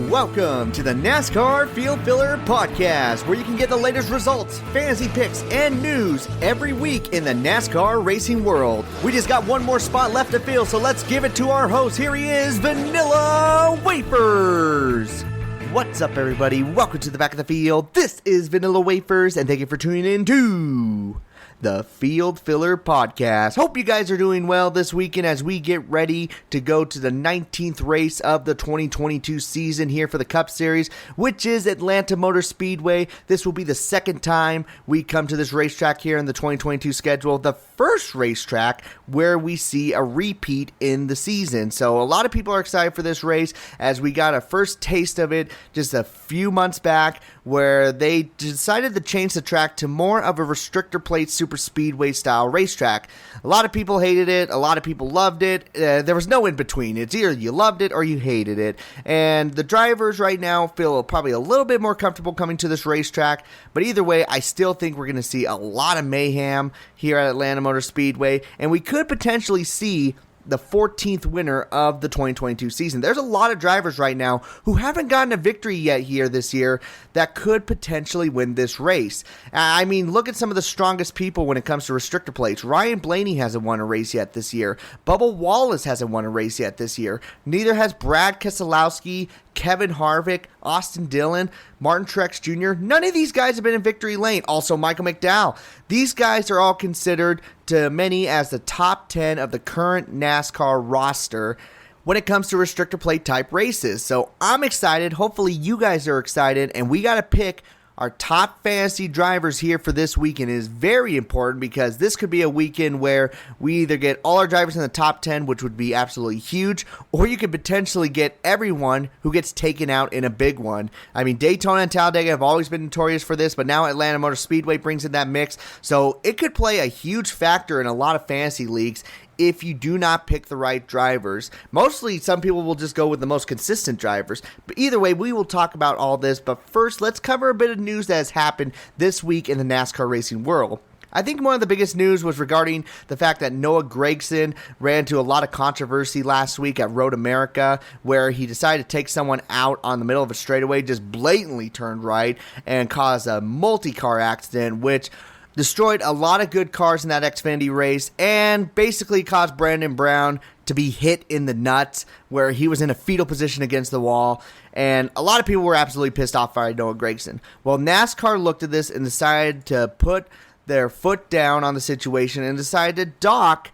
Welcome to the NASCAR Field Filler Podcast, where you can get the latest results, fantasy picks, and news every week in the NASCAR racing world. We just got one more spot left to fill, so let's give it to our host. Here he is, Vanilla Wafers. What's up, everybody? Welcome to the back of the field. This is Vanilla Wafers, and thank you for tuning in to the Field Filler Podcast. Hope you guys are doing well this weekend as we get ready to go to the 19th race of the 2022 season here for the Cup Series, which is Atlanta Motor Speedway. This will be the second time we come to this racetrack here in the 2022 schedule. The first racetrack where we see a repeat in the season. So a lot of people are excited for this race as we got a first taste of it just a few months back where they decided to change the track to more of a restrictor plate super speedway style racetrack. A lot of people hated it. A lot of people loved it. There was no in between. It's either you loved it or you hated it. And the drivers right now feel probably a little bit more comfortable coming to this racetrack. But either way, I still think we're going to see a lot of mayhem here at Atlanta Motor Speedway. And we could potentially see the 14th winner of the 2022 season. There's a lot of drivers right now who haven't gotten a victory yet here this year that could potentially win this race. I mean, look at some of the strongest people when it comes to restrictor plates. Ryan Blaney hasn't won a race yet this year. Bubba Wallace hasn't won a race yet this year. Neither has Brad Keselowski, Kevin Harvick, Austin Dillon, Martin Truex Jr. None of these guys have been in victory lane. Also, Michael McDowell. These guys are all considered to many as the top 10 of the current NASCAR roster when it comes to restrictor plate type races. So I'm excited. Hopefully you guys are excited, and we got to pick our top fantasy drivers here for this weekend. Is very important because this could be a weekend where we either get all our drivers in the top 10, which would be absolutely huge, or you could potentially get everyone who gets taken out in a big one. I mean, Daytona and Talladega have always been notorious for this, but now Atlanta Motor Speedway brings in that mix, so it could play a huge factor in a lot of fantasy leagues if you do not pick the right drivers. Mostly, some people will just go with the most consistent drivers. But either way, we will talk about all this. But first, let's cover a bit of news that has happened this week in the NASCAR racing world. I think one of the biggest news was regarding the fact that Noah Gragson ran into a lot of controversy last week at Road America, where he decided to take someone out on the middle of a straightaway, just blatantly turned right, and caused a multi-car accident, which destroyed a lot of good cars in that Xfinity race and basically caused Brandon Brown to be hit in the nuts where he was in a fetal position against the wall. And a lot of people were absolutely pissed off by Noah Gragson. Well, NASCAR looked at this and decided to put their foot down on the situation and decided to dock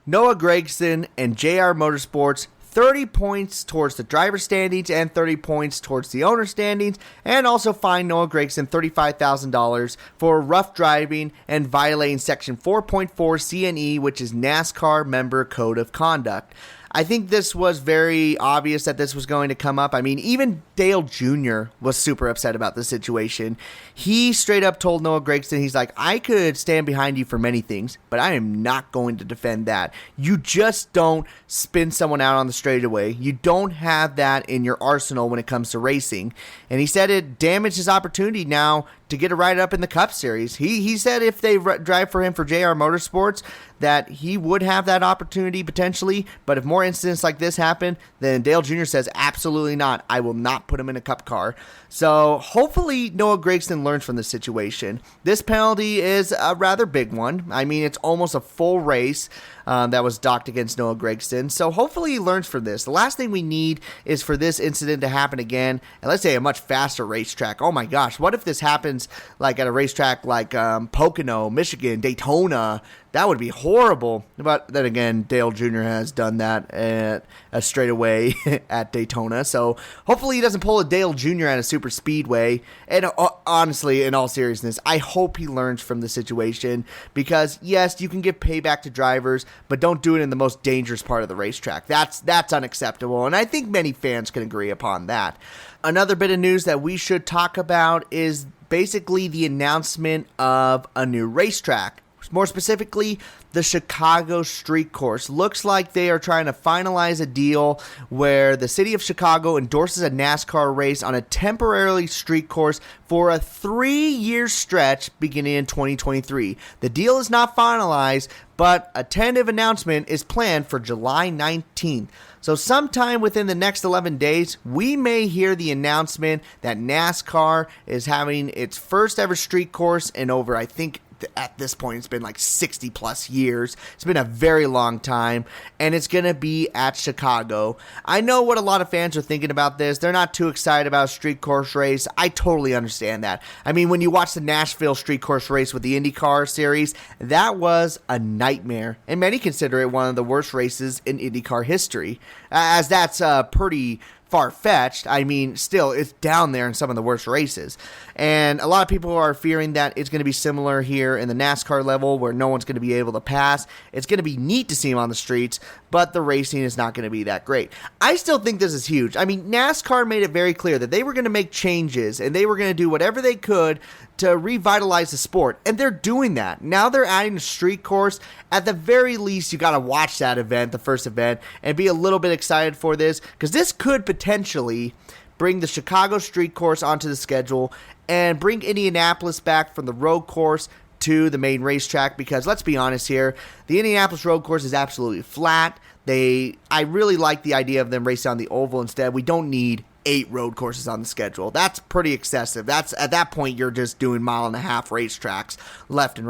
Noah Gragson and JR Motorsports 30 points towards the driver standings and 30 points towards the owner standings, and also fine Noah Gragson $35,000 for rough driving and violating Section 4.4 CNE, which is NASCAR Member Code of Conduct. I think this was very obvious that this was going to come up. I mean, even Dale Jr. was super upset about the situation. He straight up told Noah Gragson, he's like, I could stand behind you for many things, but I am not going to defend that. You just don't spin someone out on the straightaway. You don't have that in your arsenal when it comes to racing. And he said it damaged his opportunity now to get a ride up in the Cup Series. He said if they drive for him for JR Motorsports, that he would have that opportunity potentially, but if more incidents like this happen, then Dale Jr. says absolutely not. I will not put him in a Cup car. So hopefully Noah Gragson learns from this situation. This penalty is a rather big one. I mean, it's almost a full race that was docked against Noah Gragson. So hopefully he learns from this. The last thing we need is for this incident to happen again, and let's say a much faster racetrack. Oh my gosh, what if this happens like at a racetrack like Pocono, Michigan, Daytona? That would be horrible. But then again, Dale Jr. has done that at a straightaway at Daytona. So hopefully he doesn't pull a Dale Jr. at a super speedway. And honestly, in all seriousness, I hope he learns from the situation. Because yes, you can give payback to drivers, but don't do it in the most dangerous part of the racetrack. That's unacceptable. And I think many fans can agree upon that. Another bit of news that we should talk about is basically the announcement of a new racetrack. More specifically, the Chicago Street Course. Looks like they are trying to finalize a deal where the city of Chicago endorses a NASCAR race on a temporarily street course for a 3-year stretch beginning in 2023. The deal is not finalized, but a tentative announcement is planned for July 19th. So sometime within the next 11 days, we may hear the announcement that NASCAR is having its first ever street course in over, I think, at this point, it's been like 60 plus years. It's been a very long time, and it's going to be at Chicago. I know what a lot of fans are thinking about this. They're not too excited about a street course race. I totally understand that. I mean, when you watch the Nashville street course race with the IndyCar series, that was a nightmare, and many consider it one of the worst races in IndyCar history, as that's pretty far-fetched. I mean, still, it's down there in some of the worst races. And a lot of people are fearing that it's going to be similar here in the NASCAR level where no one's going to be able to pass. It's going to be neat to see them on the streets, but the racing is not going to be that great. I still think this is huge. I mean, NASCAR made it very clear that they were going to make changes and they were going to do whatever they could to revitalize the sport, and they're doing that. Now they're adding a street course. At the very least, you got to watch that event, the first event, and be a little bit excited for this, because this could potentially bring the Chicago street course onto the schedule and bring Indianapolis back from the road course to the main racetrack, because let's be honest here, the Indianapolis road course is absolutely flat. I really like the idea of them racing on the oval instead. We don't need 8 road courses on the schedule. That's pretty excessive. That's, at that point, you're just doing 1.5 mile racetracks left and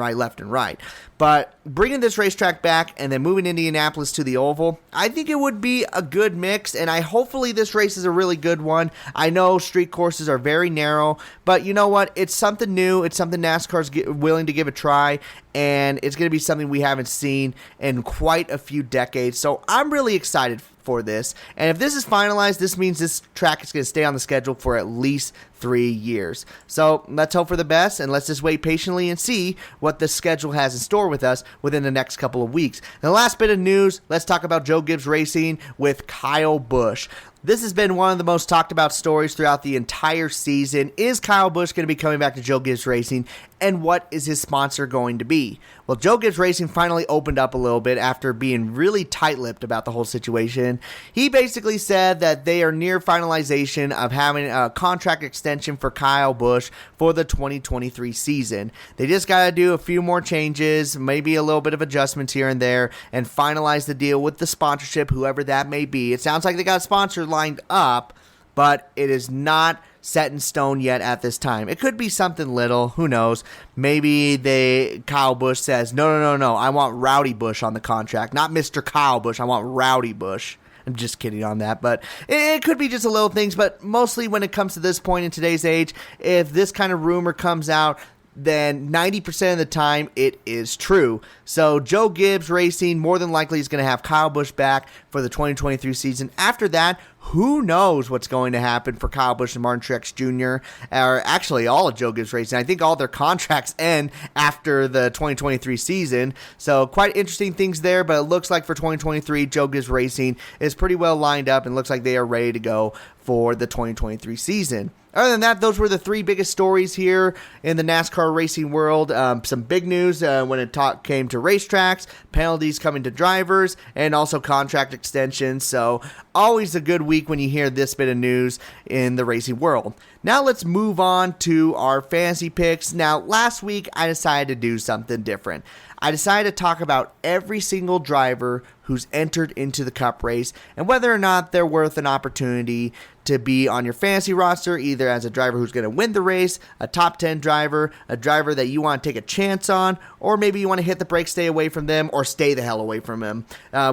right. But bringing this racetrack back and then moving Indianapolis to the oval, I think it would be a good mix, and hopefully this race is a really good one. I know street courses are very narrow, but you know what? It's something new. It's something NASCAR's willing to give a try, and it's going to be something we haven't seen in quite a few decades. So I'm really excited for this, and if this is finalized, this means this track is going to stay on the schedule for at least 3 years. So let's hope for the best, and let's just wait patiently and see what the schedule has in store with us within the next couple of weeks. And the last bit of news, let's talk about Joe Gibbs Racing with Kyle Busch. This has been one of the most talked about stories throughout the entire season. Is Kyle Busch going to be coming back to Joe Gibbs Racing, and what is his sponsor going to be? Well, Joe Gibbs Racing finally opened up a little bit after being really tight-lipped about the whole situation. He basically said that they are near finalization of having a contract extension for Kyle Busch for the 2023 season. They just got to do a few more changes, maybe a little bit of adjustments here and there, and finalize the deal with the sponsorship, whoever that may be. It sounds like they got a sponsor lined up, but it is not set in stone yet at this time. It could be something little, who knows. Maybe Kyle Busch says, no, I want Rowdy Busch on the contract, not Mr. Kyle Busch, I want Rowdy Busch. I'm just kidding on that, but it could be just a little things, but mostly when it comes to this point in today's age, if this kind of rumor comes out, then 90% of the time it is true. So Joe Gibbs Racing more than likely is going to have Kyle Busch back for the 2023 season. After that, who knows what's going to happen for Kyle Busch and Martin Truex Jr., or actually all of Joe Gibbs Racing. I think all their contracts end after the 2023 season, so quite interesting things there, but it looks like for 2023, Joe Gibbs Racing is pretty well lined up and looks like they are ready to go for the 2023 season. Other than that, those were the 3 biggest stories here in the NASCAR racing world. Some big news when it came to racetracks, penalties coming to drivers, and also contract extensions. So always a good week when you hear this bit of news in the racing world. Now let's move on to our fantasy picks. Now, last week I decided to do something different. I decided to talk about every single driver who's entered into the Cup race and whether or not they're worth an opportunity to be on your fantasy roster, either as a driver who's going to win the race, a top 10 driver, a driver that you want to take a chance on, or maybe you want to hit the brakes, stay away from them, or stay the hell away from them.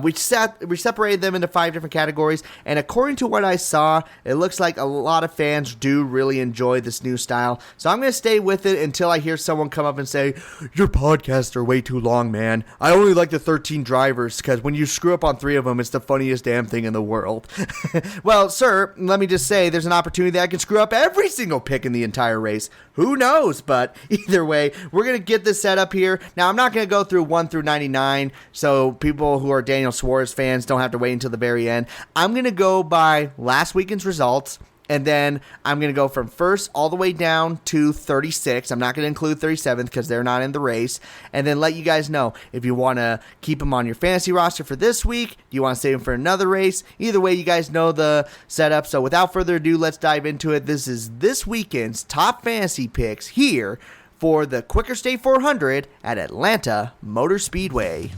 We separated them into 5 different categories, and according to what I saw, it looks like a lot of fans do really enjoy this new style. So I'm going to stay with it until I hear someone come up and say, your podcasts are way too long, man. I only like the 13 drivers, because when you screw up on 3 of them, it's the funniest damn thing in the world. Well, sir, let me just say there's an opportunity that I can screw up every single pick in the entire race. Who knows? But either way, we're going to get this set up here. Now, I'm not going to go through 1 through 99, so people who are Daniel Suarez fans don't have to wait until the very end. I'm going to go by last weekend's results And then I'm going to go from first all the way down to 36. I'm not going to include 37th because they're not in the race. And then let you guys know if you want to keep them on your fantasy roster for this week. Do you want to save them for another race? Either way, you guys know the setup. So without further ado, let's dive into it. This is this weekend's top fantasy picks here for the Quaker State 400 at Atlanta Motor Speedway.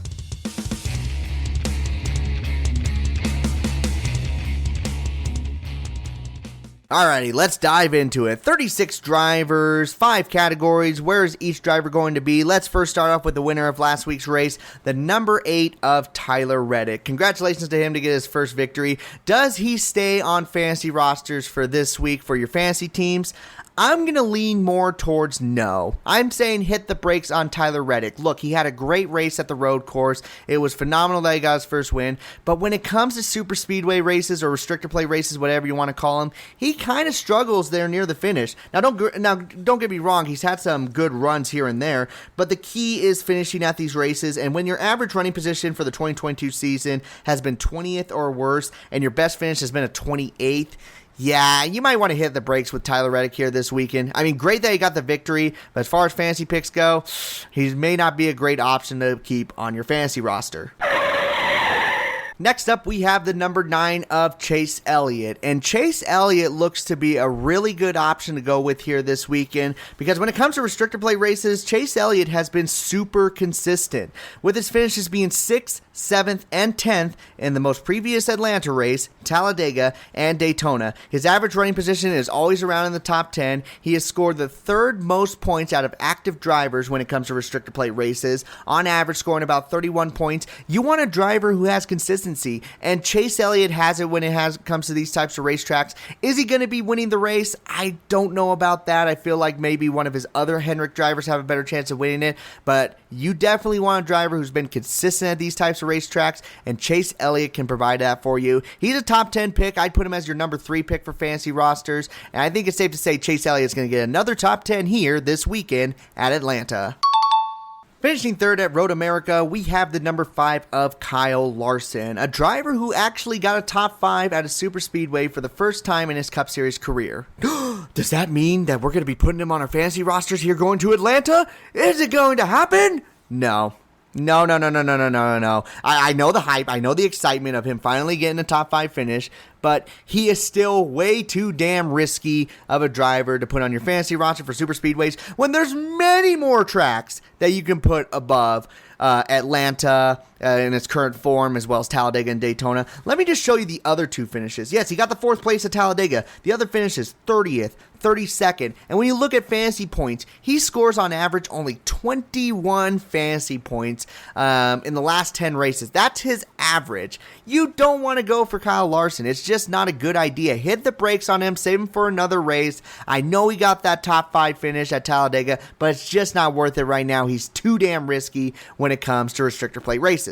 Alrighty, let's dive into it. 36 drivers, 5 categories. Where is each driver going to be? Let's first start off with the winner of last week's race, the number 8 of Tyler Reddick. Congratulations to him to get his first victory. Does he stay on fantasy rosters for this week for your fantasy teams? I'm going to lean more towards no. I'm saying hit the brakes on Tyler Reddick. Look, he had a great race at the road course. It was phenomenal that he got his first win. But when it comes to super speedway races or restrictor plate races, whatever you want to call them, he kind of struggles there near the finish. Now, don't get me wrong. He's had some good runs here and there. But the key is finishing at these races. And when your average running position for the 2022 season has been 20th or worse, and your best finish has been a 28th, yeah, you might want to hit the brakes with Tyler Reddick here this weekend. I mean, great that he got the victory, but as far as fantasy picks go, he may not be a great option to keep on your fantasy roster. Next up, we have the number 9 of Chase Elliott. And Chase Elliott looks to be a really good option to go with here this weekend because when it comes to restrictor plate races, Chase Elliott has been super consistent, with his finishes being 6th, 7th, and 10th in the most previous Atlanta race, Talladega, and Daytona. His average running position is always around in the top 10. He has scored the 3rd most points out of active drivers when it comes to restrictor plate races, on average scoring about 31 points. You want a driver who has consistency, and Chase Elliott has it when it comes to these types of racetracks. Is he going to be winning the race? I don't know about that. I feel like maybe one of his other Hendrick drivers have a better chance of winning it, but you definitely want a driver who's been consistent at these types of racetracks, and Chase Elliott can provide that for you. He's a top 10 pick. I'd put him as your number 3 pick for fantasy rosters, and I think it's safe to say Chase Elliott's going to get another top 10 here this weekend at Atlanta. Finishing third at Road America, we have the number 5 of Kyle Larson, a driver who actually got a top 5 at a super speedway for the first time in his Cup Series career. Does that mean that we're going to be putting him on our fantasy rosters here going to Atlanta? Is it going to happen? No. No. I know the hype. I know the excitement of him finally getting a top 5 finish, but he is still way too damn risky of a driver to put on your fantasy roster for super speedways when there's many more tracks that you can put above Atlanta in its current form, as well as Talladega and Daytona. Let me just show you the other 2 finishes. Yes, he got the 4th place at Talladega. The other finish is 30th, 32nd. And when you look at fantasy points, he scores on average only 21 fantasy points in the last 10 races. That's his average. You don't want to go for Kyle Larson. It's just not a good idea. Hit the brakes on him. Save him for another race. I know he got that top 5 finish at Talladega, but it's just not worth it right now. He's too damn risky when it comes to restrictor plate races.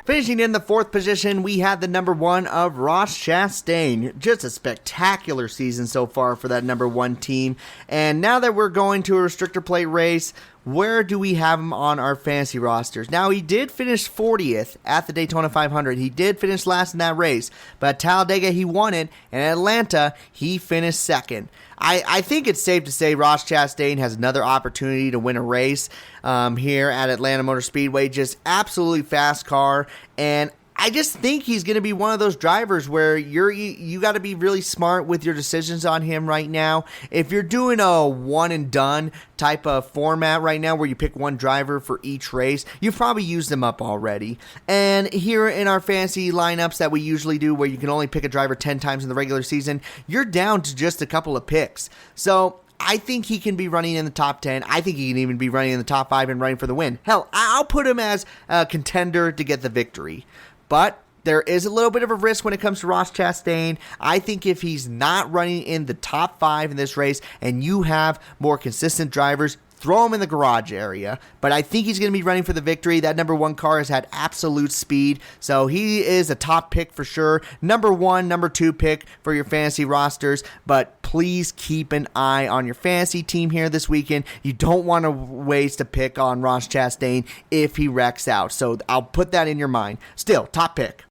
Finishing in the 4th position, we had the number 1 of Ross Chastain. Just a spectacular season so far for that number 1 team. And now that we're going to a restrictor plate race, where do we have him on our fantasy rosters? Now, he did finish 40th at the Daytona 500. He did finish last in that race. But at Talladega, he won it. And at Atlanta, he finished 2nd. I think it's safe to say Ross Chastain has another opportunity to win a race here at Atlanta Motor Speedway. Just absolutely fast car. And I just think he's going to be one of those drivers where you got to be really smart with your decisions on him right now. If you're doing a one and done type of format right now where you pick one driver for each race, you've probably used them up already. And here in our fantasy lineups that we usually do where you can only pick a driver 10 times in the regular season, you're down to just a couple of picks. So I think he can be running in the top 10. I think he can even be running in the top 5 and running for the win. Hell, I'll put him as a contender to get the victory. But there is a little bit of a risk when it comes to Ross Chastain. I think if he's not running in the top 5 in this race and you have more consistent drivers, throw him in the garage area. But I think he's going to be running for the victory. That number 1 car has had absolute speed, so he is a top pick for sure. Number 1, number 2 pick for your fantasy rosters. But please keep an eye on your fantasy team here this weekend. You don't want to waste a pick on Ross Chastain if he wrecks out. So I'll put that in your mind. Still, top pick.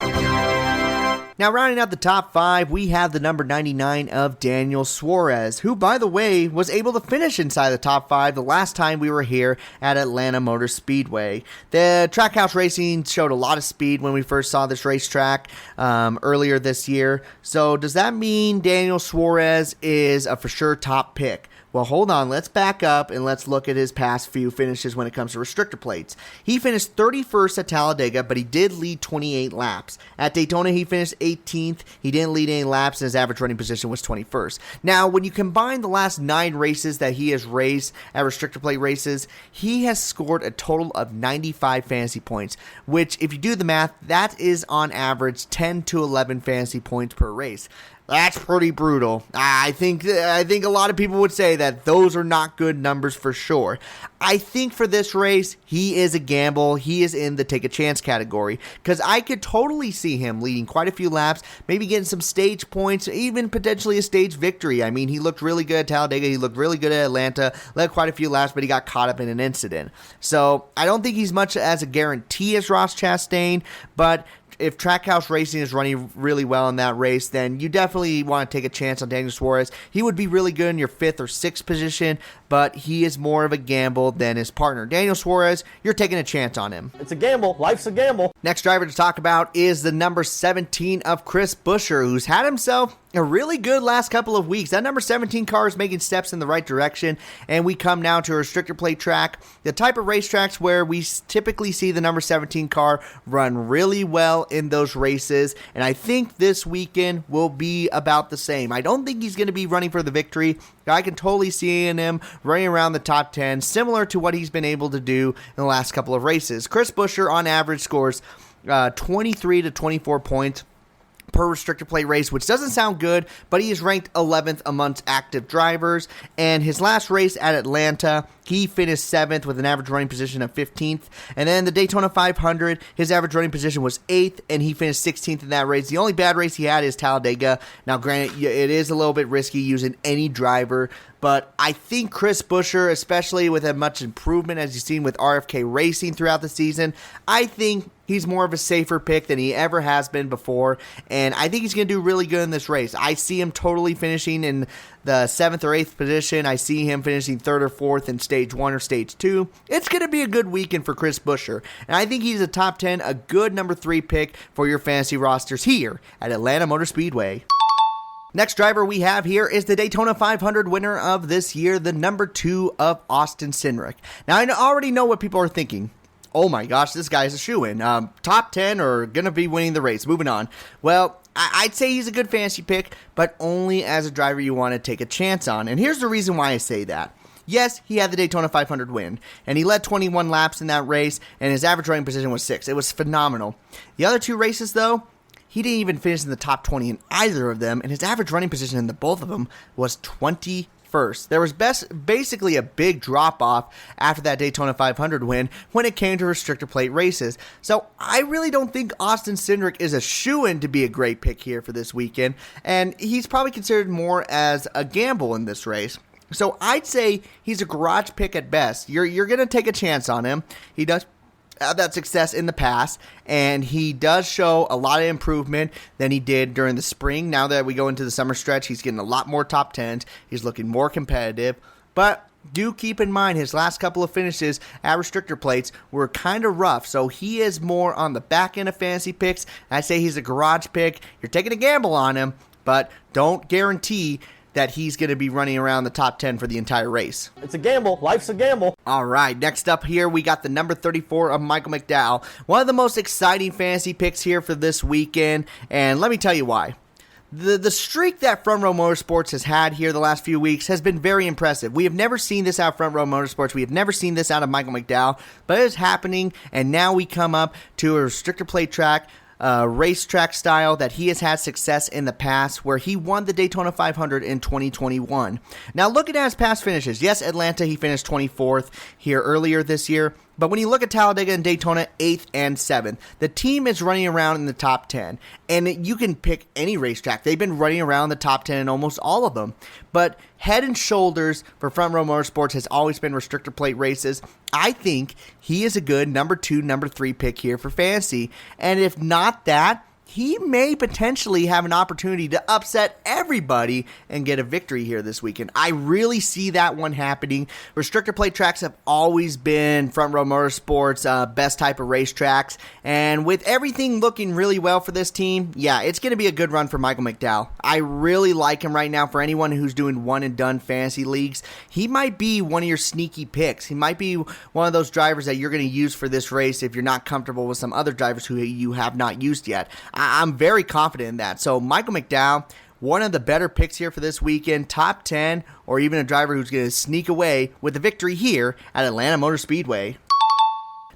Now, rounding out the top 5, we have the number 99 of Daniel Suarez, who, by the way, was able to finish inside the top 5 the last time we were here at Atlanta Motor Speedway. The Trackhouse Racing showed a lot of speed when we first saw this racetrack earlier this year. So, does that mean Daniel Suarez is a for sure top pick? Well, hold on. Let's back up and let's look at his past few finishes when it comes to restrictor plates. He finished 31st at Talladega, but he did lead 28 laps. At Daytona, he finished 18th. He didn't lead any laps, and his average running position was 21st. Now, when you combine the last 9 races that he has raced at restrictor plate races, he has scored a total of 95 fantasy points, which, if you do the math, that is on average 10 to 11 fantasy points per race. That's pretty brutal. I think a lot of people would say that those are not good numbers for sure. I think for this race, he is a gamble. He is in the take a chance category because I could totally see him leading quite a few laps, maybe getting some stage points, even potentially a stage victory. I mean, he looked really good at Talladega. He looked really good at Atlanta, led quite a few laps, but he got caught up in an incident. So I don't think he's much as a guarantee as Ross Chastain, but if Trackhouse Racing is running really well in that race, then you definitely want to take a chance on Daniel Suarez. He would be really good in your 5th or 6th position, but he is more of a gamble than his partner. Daniel Suarez, you're taking a chance on him. It's a gamble. Life's a gamble. Next driver to talk about is the number 17 of Chris Buescher, who's had himself a really good last couple of weeks. That number 17 car is making steps in the right direction, and we come now to a restrictor plate track, the type of racetracks where we typically see the number 17 car run really well in those races, and I think this weekend will be about the same. I don't think he's going to be running for the victory. I can totally see him running around the top 10, similar to what he's been able to do in the last couple of races. Chris Buescher, on average, scores 23 to 24 points per restrictor plate race, which doesn't sound good, but he is ranked 11th amongst active drivers, and his last race at Atlanta, he finished 7th with an average running position of 15th, and then the Daytona 500, his average running position was 8th, and he finished 16th in that race. The only bad race he had is Talladega. Now, granted, it is a little bit risky using any driver, but I think Chris Buescher, especially with as much improvement as you've seen with RFK Racing throughout the season, I think he's more of a safer pick than he ever has been before, and I think he's going to do really good in this race. I see him totally finishing in the 7th or 8th position. I see him finishing 3rd or 4th in Stage 1 or Stage 2. It's going to be a good weekend for Chris Buescher, and I think he's a top 10, a good number 3 pick for your fantasy rosters here at Atlanta Motor Speedway. Next driver we have here is the Daytona 500 winner of this year, the number 2 of Austin Cindric. Now, I already know what people are thinking. Oh my gosh, this guy's a shoo-in. Top 10 or going to be winning the race. Moving on. Well, I'd say he's a good fantasy pick, but only as a driver you want to take a chance on. And here's the reason why I say that. Yes, he had the Daytona 500 win, and he led 21 laps in that race, and his average running position was 6th. It was phenomenal. The other 2 races, though, he didn't even finish in the top 20 in either of them, and his average running position in both of them was 21st. There was basically a big drop-off after that Daytona 500 win when it came to restrictor plate races. So I really don't think Austin Cindric is a shoo-in to be a great pick here for this weekend, and he's probably considered more as a gamble in this race. So I'd say he's a garage pick at best. You're going to take a chance on him. He does have that success in the past, and he does show a lot of improvement than he did during the spring. Now that we go into the summer stretch, he's getting a lot more top 10s. He's looking more competitive, but do keep in mind his last couple of finishes at restrictor plates were kind of rough, so he is more on the back end of fantasy picks. I say he's a garage pick. You're taking a gamble on him, but don't guarantee that he's going to be running around the top 10 for the entire race. It's a gamble. Life's a gamble. All right, next up here, we got the number 34 of Michael McDowell. One of the most exciting fantasy picks here for this weekend, and let me tell you why. The streak that Front Row Motorsports has had here the last few weeks has been very impressive. We have never seen this out of Front Row Motorsports. We have never seen this out of Michael McDowell, but it is happening, and now we come up to a restrictor plate track, racetrack style that he has had success in the past, where he won the Daytona 500 in 2021. Now, looking at his past finishes, yes, Atlanta, he finished 24th here earlier this year, but when you look at Talladega and Daytona, 8th and 7th, the team is running around in the top 10, and you can pick any racetrack. They've been running around the top 10 in almost all of them, but head and shoulders for Front Row Motorsports has always been restrictor plate races. I think he is a good number 2, number 3 pick here for fantasy, and if not that, he may potentially have an opportunity to upset everybody and get a victory here this weekend. I really see that one happening. Restrictor plate tracks have always been Front Row Motorsports' best type of racetracks, and with everything looking really well for this team, yeah, it's going to be a good run for Michael McDowell. I really like him right now. For anyone who's doing one-and-done fantasy leagues, he might be one of your sneaky picks. He might be one of those drivers that you're going to use for this race if you're not comfortable with some other drivers who you have not used yet. I'm very confident in that. So Michael McDowell, one of the better picks here for this weekend, top 10, or even a driver who's going to sneak away with a victory here at Atlanta Motor Speedway.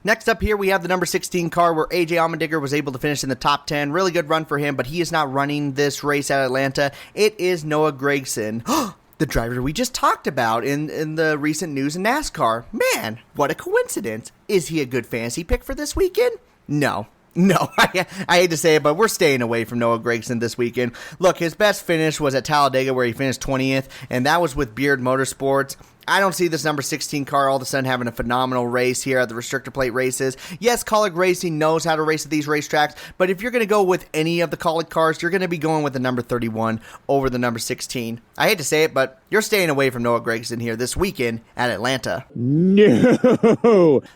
Next up here, we have the number 16 car where A.J. Allmendinger was able to finish in the top 10. Really good run for him, but he is not running this race at Atlanta. It is Noah Gragson. The driver we just talked about in the recent news in NASCAR. Man, what a coincidence. Is he a good fantasy pick for this weekend? No, I hate to say it, but we're staying away from Noah Gragson this weekend. Look, his best finish was at Talladega where he finished 20th, and that was with Beard Motorsports. I don't see this number 16 car all of a sudden having a phenomenal race here at the restrictor plate races. Yes, Kaulig Racing knows how to race at these racetracks, but if you're going to go with any of the Kaulig cars, you're going to be going with the number 31 over the number 16. I hate to say it, but you're staying away from Noah Gragson here this weekend at Atlanta. No!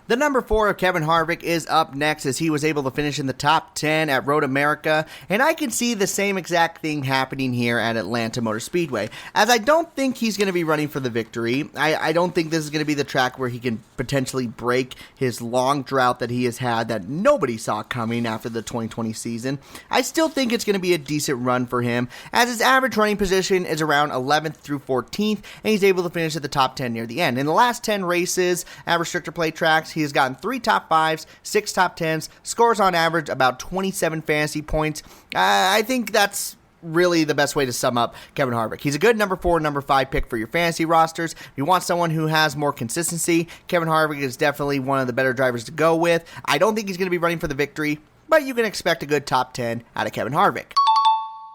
The number 4 of Kevin Harvick is up next as he was able to finish in the top 10 at Road America, and I can see the same exact thing happening here at Atlanta Motor Speedway, as I don't think he's going to be running for the victory. I don't think this is going to be the track where he can potentially break his long drought that he has had that nobody saw coming after the 2020 season. I still think it's going to be a decent run for him, as his average running position is around 11th through 14th, and he's able to finish at the top 10 near the end. In the last 10 races at restrictor plate tracks, he has gotten 3 top 5s, 6 top 10s, scores on average about 27 fantasy points. I think that's really the best way to sum up Kevin Harvick. He's a good number 4, number 5 pick for your fantasy rosters. If you want someone who has more consistency, Kevin Harvick is definitely one of the better drivers to go with. I don't think he's going to be running for the victory, but you can expect a good top 10 out of Kevin Harvick.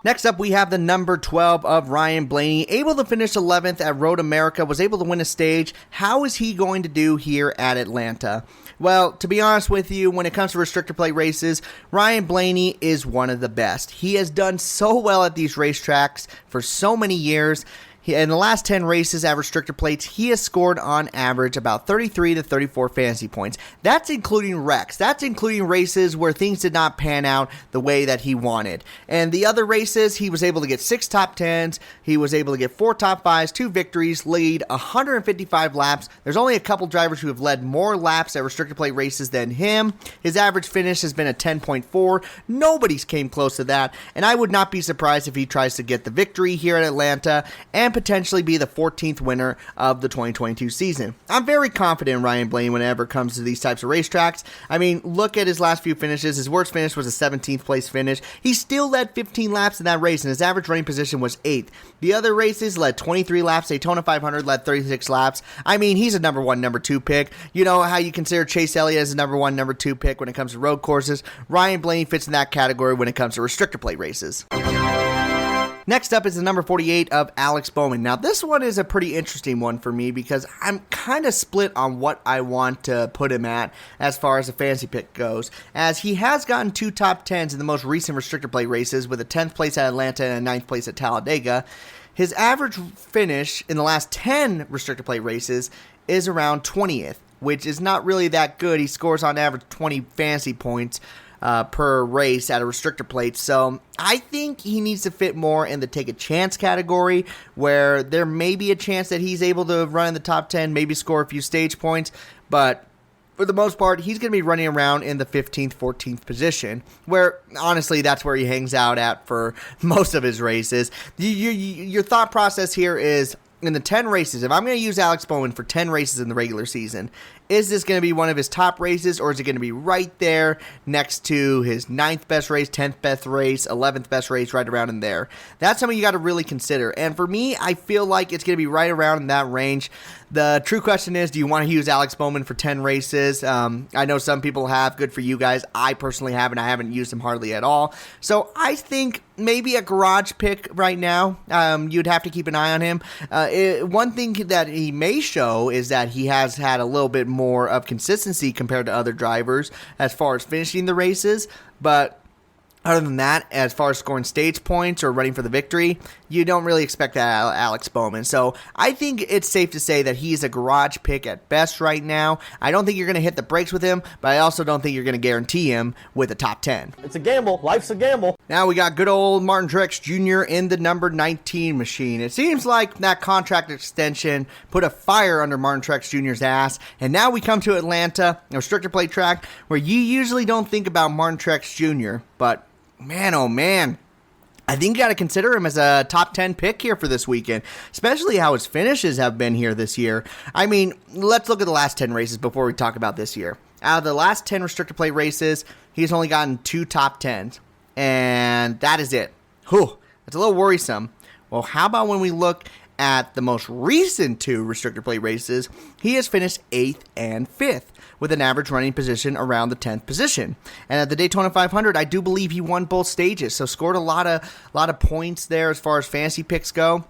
Next up, we have the number 12 of Ryan Blaney, able to finish 11th at Road America, was able to win a stage. How is he going to do here at Atlanta? Well, to be honest with you, when it comes to restrictor plate races, Ryan Blaney is one of the best. He has done so well at these racetracks for so many years. In the last 10 races at restrictor plates, he has scored on average about 33 to 34 fantasy points. That's including wrecks. That's including races where things did not pan out the way that he wanted. And the other races, he was able to get 6 top 10s. He was able to get 4 top 5s, 2 victories, lead 155 laps. There's only a couple drivers who have led more laps at restrictor plate races than him. His average finish has been a 10.4. Nobody's came close to that. And I would not be surprised if he tries to get the victory here at Atlanta and potentially be the 14th winner of the 2022 season. I'm very confident in Ryan Blaney whenever it comes to these types of racetracks. I mean, look at his last few finishes. His worst finish was a 17th place finish. He still led 15 laps in that race, and his average running position was 8th. The other races led 23 laps. Daytona 500 led 36 laps. I mean, he's a number 1, number 2 pick. You know how you consider Chase Elliott as a number 1, number 2 pick when it comes to road courses. Ryan Blaney fits in that category when it comes to restrictor plate races. Next up is the number 48 of Alex Bowman. Now, this one is a pretty interesting one for me because I'm kind of split on what I want to put him at as far as a fantasy pick goes, as he has gotten 2 top 10s in the most recent restrictor plate races with a 10th place at Atlanta and a 9th place at Talladega. His average finish in the last 10 restrictor plate races is around 20th, which is not really that good. He scores on average 20 fantasy points per race at a restrictor plate. So I think he needs to fit more in the take a chance category, where there may be a chance that he's able to run in the top 10, maybe score a few stage points, but for the most part, he's going to be running around in the 15th, 14th position, where honestly, that's where he hangs out at for most of his races. Your thought process here is, in the 10 races, if I'm going to use Alex Bowman for 10 races in the regular season, is this going to be one of his top races, or is it going to be right there next to his 9th best race, 10th best race, 11th best race, right around in there? That's something you got to really consider. And for me, I feel like it's going to be right around in that range. The true question is, do you want to use Alex Bowman for 10 races? I know some people have. Good for you guys. I personally haven't. I haven't used him hardly at all. So I think maybe a garage pick right now. You'd have to keep an eye on him. One thing that he may show is that he has had a little bit more of consistency compared to other drivers as far as finishing the races, but Other than that, as far as scoring stage points or running for the victory, you don't really expect that out of Alex Bowman. So I think it's safe to say that he's a garage pick at best right now. I don't think you're going to hit the brakes with him, but I also don't think you're going to guarantee him with a top 10. It's a gamble. Life's a gamble. Now we got good old Martin Truex Jr. in the number 19 machine. It seems like that contract extension put a fire under Martin Truex Jr.'s ass, and now we come to Atlanta, a restrictor plate track, where you usually don't think about Martin Truex Jr., but man, oh man, I think you got to consider him as a top 10 pick here for this weekend, especially how his finishes have been here this year. I mean, let's look at the last 10 races before we talk about this year. Out of the last 10 restrictor plate races, he's only gotten 2 top 10s, and that is it. Whew, that's a little worrisome. Well, how about when we look at the most recent 2 restrictor plate races, he has finished 8th and 5th with an average running position around the 10th position. And at the Daytona 500, I do believe he won both stages, so scored a lot of points there as far as fantasy picks go.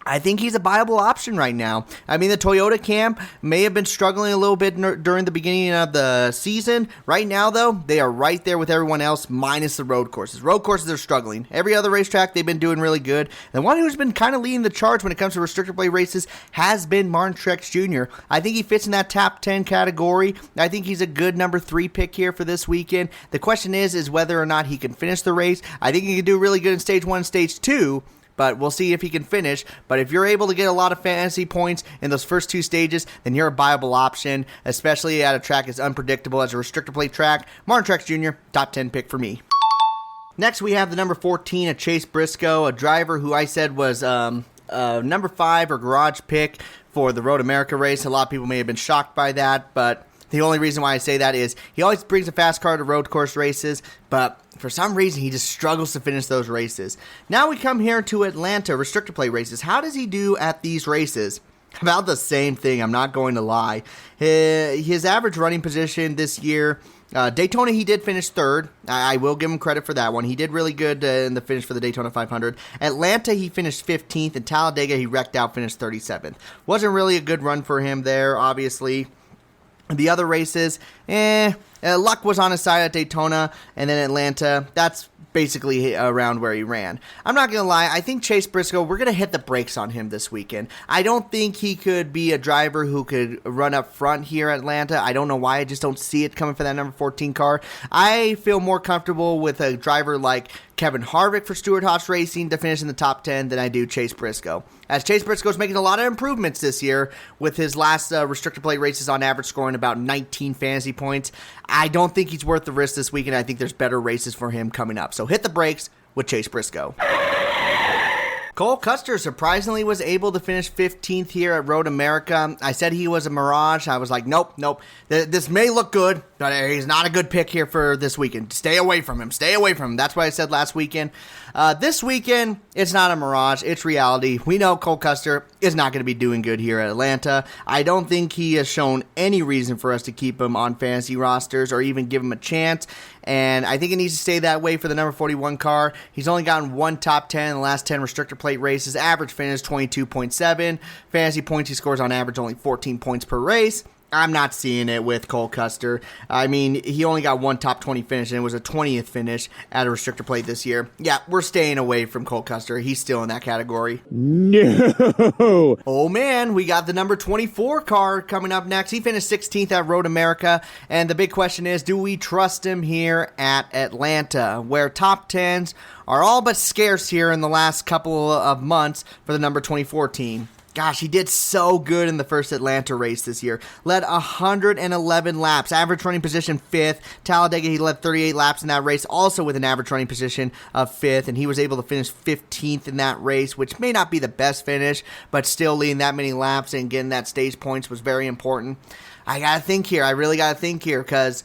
I think he's a viable option right now. I mean, the Toyota camp may have been struggling a little bit during the beginning of the season. Right now, though, they are right there with everyone else, minus the road courses. Road courses are struggling. Every other racetrack, they've been doing really good. The one who's been kind of leading the charge when it comes to restrictor plate races has been Martin Truex Jr. I think he fits in that top 10 category. I think he's a good number 3 pick here for this weekend. The question is whether or not he can finish the race. I think he can do really good in stage 1 and stage 2. But we'll see if he can finish. But if you're able to get a lot of fantasy points in those first 2 stages, then you're a viable option, especially at a track as unpredictable as a restrictor plate track. Martin Truex Jr., top 10 pick for me. Next, we have the number 14, a Chase Briscoe, a driver who I said was number 5 or garage pick for the Road America race. A lot of people may have been shocked by that, but the only reason why I say that is he always brings a fast car to road course races, but for some reason he just struggles to finish those races. Now we come here to Atlanta restrictor plate races. How does he do at these races? About the same thing, I'm not going to lie. His average running position this year, Daytona he did finish 3rd. I will give him credit for that one. He did really good in the finish for the Daytona 500. Atlanta he finished 15th, and Talladega he wrecked out, finished 37th. Wasn't really a good run for him there, obviously. The other races, luck was on his side at Daytona, and then Atlanta, that's basically around where he ran. I'm not going to lie, I think Chase Briscoe, we're going to hit the brakes on him this weekend. I don't think he could be a driver who could run up front here at Atlanta. I don't know why, I just don't see it coming for that number 14 car. I feel more comfortable with a driver like Kevin Harvick for Stewart-Haas Racing to finish in the top 10 than I do Chase Briscoe. As Chase Briscoe is making a lot of improvements this year with his last restrictor plate races on average scoring about 19 fantasy points. I don't think he's worth the risk this weekend. I think there's better races for him coming up. So hit the brakes with Chase Briscoe. Cole Custer surprisingly was able to finish 15th here at Road America. I said he was a mirage. I was like, nope. This may look good, but he's not a good pick here for this weekend. Stay away from him. That's what I said last weekend. This weekend, it's not a mirage. It's reality. We know Cole Custer is not going to be doing good here at Atlanta. I don't think he has shown any reason for us to keep him on fantasy rosters or even give him a chance. And I think it needs to stay that way for the number 41 car. He's only gotten 1 top 10 in the last 10 restrictor plate races. Average finish 22.7. Fantasy points he scores on average only 14 points per race. I'm not seeing it with Cole Custer. I mean, he only got 1 top 20 finish, and it was a 20th finish at a restrictor plate this year. Yeah, we're staying away from Cole Custer. He's still in that category. No! Oh, man, we got the number 24 car coming up next. He finished 16th at Road America, and the big question is, do we trust him here at Atlanta, where top 10s are all but scarce here in the last couple of months for the number 24 team? Gosh, he did so good in the first Atlanta race this year. Led 111 laps. Average running position 5th. Talladega, he led 38 laps in that race, also with an average running position of 5th. And he was able to finish 15th in that race, which may not be the best finish, but still leading that many laps and getting that stage points was very important. I got to think here. I really got to think here because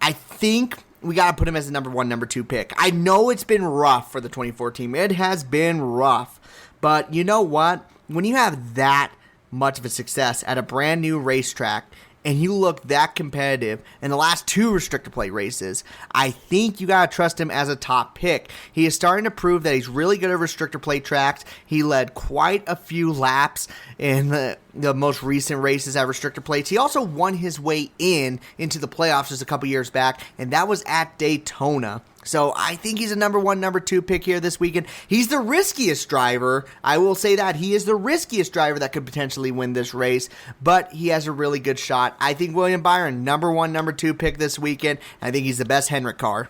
I think we got to put him as the number 1, number 2 pick. I know it's been rough for the 24 team. It has been rough. But you know what? When you have that much of a success at a brand new racetrack and you look that competitive in the last 2 restrictor plate races, I think you got to trust him as a top pick. He is starting to prove that he's really good at restrictor plate tracks. He led quite a few laps in the most recent races at restrictor plates. He also won his way into the playoffs just a couple years back, and that was at Daytona. So I think he's a number 1, number 2 pick here this weekend. He's the riskiest driver. I will say that. He is the riskiest driver that could potentially win this race, but he has a really good shot. I think William Byron, number 1, number 2 pick this weekend. I think he's the best Hendrick car.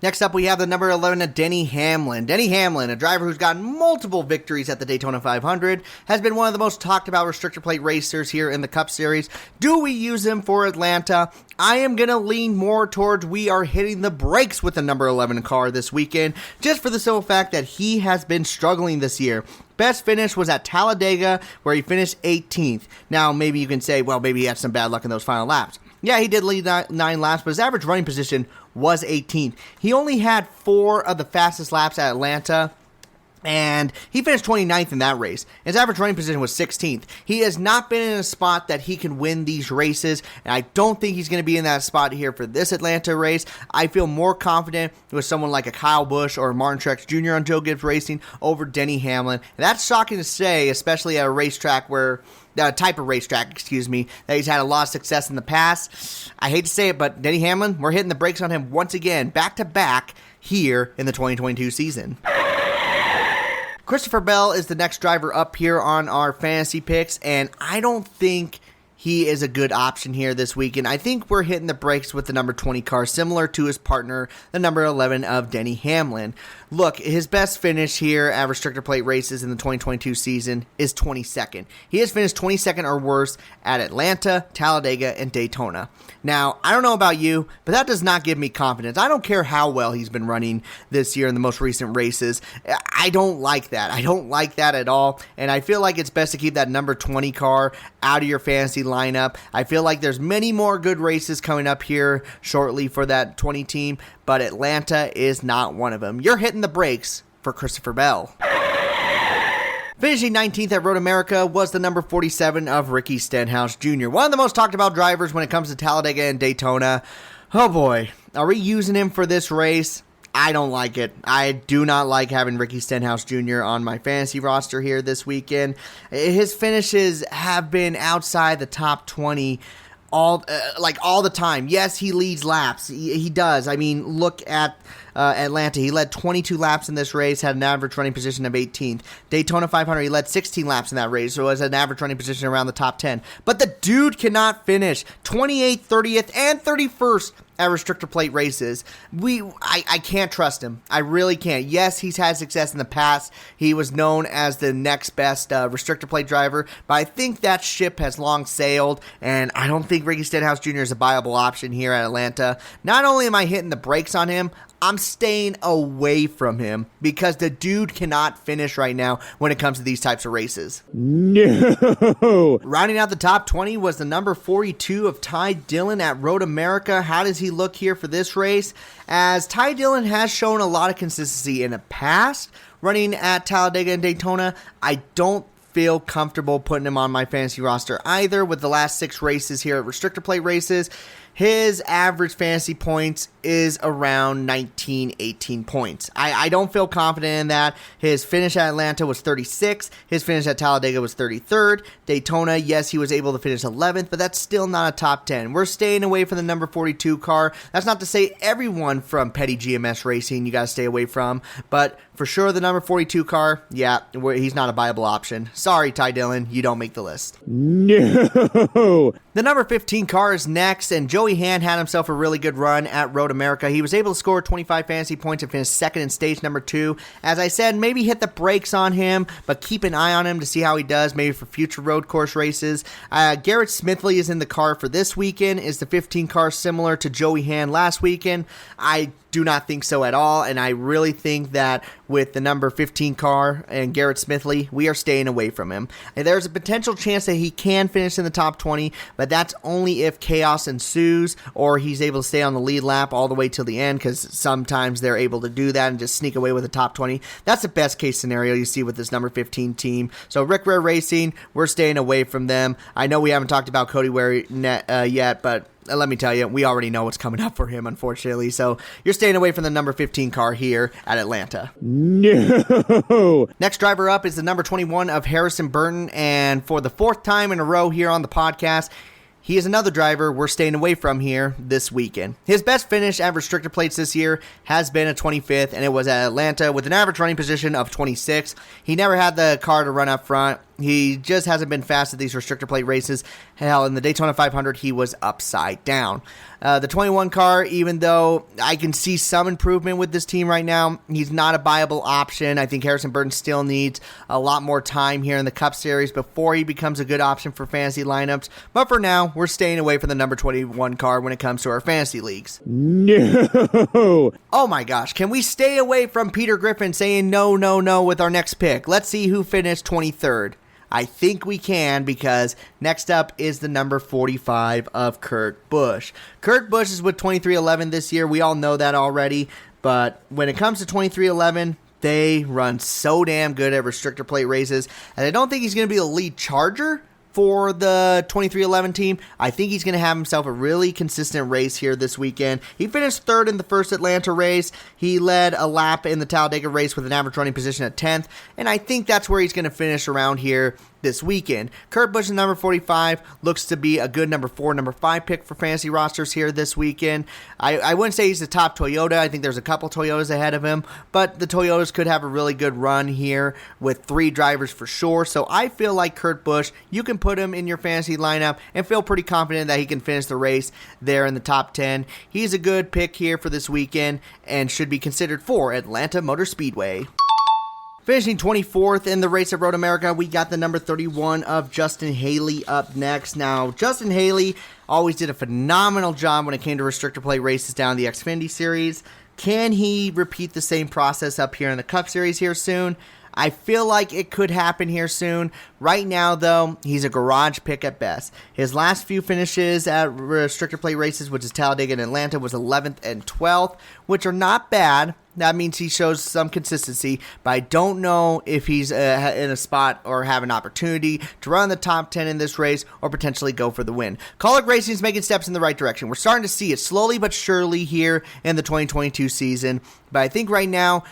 Next up, we have the number 11, Denny Hamlin. Denny Hamlin, a driver who's gotten multiple victories at the Daytona 500, has been one of the most talked about restrictor plate racers here in the Cup Series. Do we use him for Atlanta? I am going to lean more towards we are hitting the brakes with the number 11 car this weekend, just for the simple fact that he has been struggling this year. Best finish was at Talladega, where he finished 18th. Now, maybe you can say, well, maybe he had some bad luck in those final laps. Yeah, he did lead 9 laps, but his average running position was 18th. He only had 4 of the fastest laps at Atlanta, and he finished 29th in that race. His average running position was 16th. He has not been in a spot that he can win these races, and I don't think he's going to be in that spot here for this Atlanta race. I feel more confident with someone like a Kyle Busch or Martin Truex Jr. on Joe Gibbs Racing over Denny Hamlin. And that's shocking to say, especially at a racetrack where type of racetrack, that he's had a lot of success in the past. I hate to say it, but Denny Hamlin, we're hitting the brakes on him once again, back-to-back here in the 2022 season. Christopher Bell is the next driver up here on our fantasy picks, and I don't think he is a good option here this weekend. I think we're hitting the brakes with the number 20 car, similar to his partner, the number 11 of Denny Hamlin. Look, his best finish here at restrictor plate races in the 2022 season is 22nd. He has finished 22nd or worse at Atlanta, Talladega, and Daytona. Now, I don't know about you, but that does not give me confidence. I don't care how well he's been running this year in the most recent races. I don't like that. I don't like that at all, and I feel like it's best to keep that number 20 car out of your fantasy lineup. I feel like there's many more good races coming up here shortly for that 20 team, but Atlanta is not one of them. You're hitting the brakes for Christopher Bell. Finishing 19th at Road America was the number 47 of Ricky Stenhouse Jr., one of the most talked about drivers when it comes to Talladega and Daytona. Oh boy, are we using him for this race? I don't like it. I do not like having Ricky Stenhouse Jr. on my fantasy roster here this weekend. His finishes have been outside the top 20 all the time. Yes, he leads laps. He does. I mean, look at Atlanta. He led 22 laps in this race, had an average running position of 18th. Daytona 500, he led 16 laps in that race, so has an average running position around the top 10. But the dude cannot finish 28th, 30th, and 31st at restrictor plate races. I can't trust him. I really can't. Yes, he's had success in the past. He was known as the next best restrictor plate driver, but I think that ship has long sailed, and I don't think Ricky Stenhouse Jr. is a viable option here at Atlanta. Not only am I hitting the brakes on him, I'm staying away from him because the dude cannot finish right now when it comes to these types of races. No! Rounding out the top 20 was the number 42 of Ty Dillon at Road America. How does he look here for this race? As Ty Dillon has shown a lot of consistency in the past running at Talladega and Daytona, I don't feel comfortable putting him on my fantasy roster either. With the last 6 races here at restrictor plate races, his average fantasy points is around 19, 18 points. I don't feel confident in that. His finish at Atlanta was 36th. His finish at Talladega was 33rd. Daytona, yes, he was able to finish 11th, but that's still not a top 10. We're staying away from the number 42 car. That's not to say everyone from Petty GMS Racing you got to stay away from, but for sure the number 42 car, yeah, he's not a viable option. Sorry, Ty Dillon, you don't make the list. No! The number 15 car is next, and Joey Hand had himself a really good run at Road America. He was able to score 25 fantasy points and finish second in stage number 2. As I said, maybe hit the brakes on him, but keep an eye on him to see how he does, maybe for future road course races. Garrett Smithley is in the car for this weekend. Is the 15 car similar to Joey Hand last weekend? I do not think so at all, and I really think that with the number 15 car and Garrett Smithley, we are staying away from him. And there's a potential chance that he can finish in the top 20, but that's only if chaos ensues or he's able to stay on the lead lap all the way till the end, because sometimes they're able to do that and just sneak away with the top 20. That's the best case scenario you see with this number 15 team. So Rick Rare Racing, we're staying away from them. I know we haven't talked about Cody Ware yet, but let me tell you, we already know what's coming up for him, unfortunately. So you're staying away from the number 15 car here at Atlanta. No! Next driver up is the number 21 of Harrison Burton. And for the 4th time in a row here on the podcast, he is another driver we're staying away from here this weekend. His best finish at restrictor plates this year has been a 25th, and it was at Atlanta with an average running position of 26. He never had the car to run up front. He just hasn't been fast at these restrictor plate races. Hell, in the Daytona 500, he was upside down. The 21 car, even though I can see some improvement with this team right now, he's not a viable option. I think Harrison Burton still needs a lot more time here in the Cup Series before he becomes a good option for fantasy lineups. But for now, we're staying away from the number 21 car when it comes to our fantasy leagues. No. Oh my gosh, can we stay away from Peter Griffin saying no with our next pick? Let's see who finished 23rd. I think we can, because next up is the number 45 of Kurt Busch. Kurt Busch is with 2311 this year. We all know that already. But when it comes to 2311, they run so damn good at restrictor plate races. And I don't think he's going to be the lead charger for the 2311 team. I think he's going to have himself a really consistent race here this weekend. He finished third in the first Atlanta race. He led a lap in the Talladega race with an average running position at 10th, and I think that's where he's going to finish around here this weekend. Kurt Busch, number 45, looks to be a good number 4, number 5 pick for fantasy rosters here this weekend. I wouldn't say he's the top Toyota. I think there's a couple Toyotas ahead of him, but the Toyotas could have a really good run here with 3 drivers for sure. So I feel like Kurt Busch, you can put him in your fantasy lineup and feel pretty confident that he can finish the race there in the top 10. He's a good pick here for this weekend and should be considered for Atlanta Motor Speedway. Finishing 24th in the race at Road America, we got the number 31 of Justin Haley up next. Now, Justin Haley always did a phenomenal job when it came to restrictor plate races down in the Xfinity Series. Can he repeat the same process up here in the Cup Series here soon? I feel like it could happen here soon. Right now, though, he's a garage pick at best. His last few finishes at restrictor plate races, which is Talladega and Atlanta, was 11th and 12th, which are not bad. That means he shows some consistency, but I don't know if he's in a spot or have an opportunity to run the top 10 in this race or potentially go for the win. Kaulig Racing is making steps in the right direction. We're starting to see it slowly but surely here in the 2022 season, but I think right now